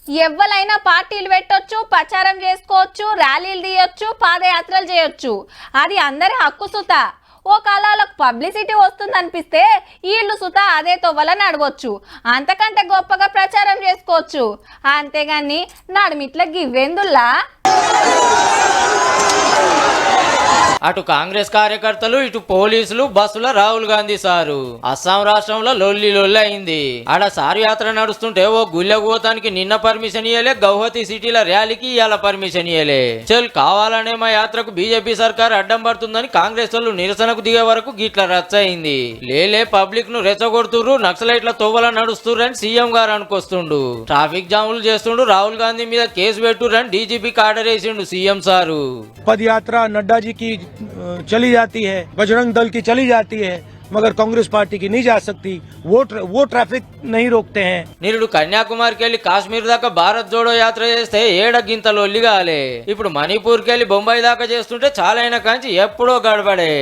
ఎవ్వలైనా పార్టీలు పెట్టొచ్చు, ప్రచారం చేసుకోవచ్చు, ర్యాలీలు తీయొచ్చు, పాదయాత్రలు చేయొచ్చు. అది అందరి హక్కు సుత. ఓ కాలాలకు పబ్లిసిటీ వస్తుంది అనిపిస్తే వీళ్ళు సుత అదే తొవ్వలని అడగొచ్చు, అంతకంటే గొప్పగా ప్రచారం చేసుకోవచ్చు. అంతేగాని నడుమిట్ల గివ్వెందుల్లా. అటు కాంగ్రెస్ కార్యకర్తలు, ఇటు పోలీసులు బస్సుల రాహుల్ గాంధీ సారు. అస్సాం రాష్ట్రంలో లొల్లి అయింది. ఆడ సారు యాత్ర నడుస్తుంటే ఓ గుళ్ళకు పోతానికి నిన్న పర్మిషన్ ఇయ్యలే, గౌహతి సిటీల ర్యాలీకి ఇవాళ పర్మిషన్ ఇయ్యలే. చల్ కావాలనే మా యాత్రకు బీజేపీ సర్కార్ అడ్డం పడుతుందని కాంగ్రెస్ వాళ్ళు నిరసనకు దిగే వరకు గిట్ల రచ్చయింది. లేలే పబ్లిక్ ను రెచ్చగొడుతుర్రు, నక్సలైట్ల తోవల నడుస్తుర్రని సీఎం గారు అనుకొస్తుండు. ట్రాఫిక్ జాములు చేస్తుండు, రాహుల్ గాంధీ మీద కేసు పెట్టుర్రని డీజీపీకి ఆర్డర్ వేసిండు సీఎం సారు. पदयात्रा नड्डा जी की चली जाती है, बजरंग दल की चली जाती है, मगर कांग्रेस पार्टी की नहीं जा सकती. वो ट्रैफिक नहीं रोकते हैं. నిరుడు కన్యాకుమారికి వెళ్ళి కాశ్మీర్ దాకా భారత్ జోడో యాత్ర చేస్తే ఏడగింత లొల్లి కాలే. ఇప్పుడు మణిపూర్కి వెళ్ళి బొంబాయి దాకా చేస్తుంటే చాలా అయినా కాంచి ఎప్పుడో గడబడే.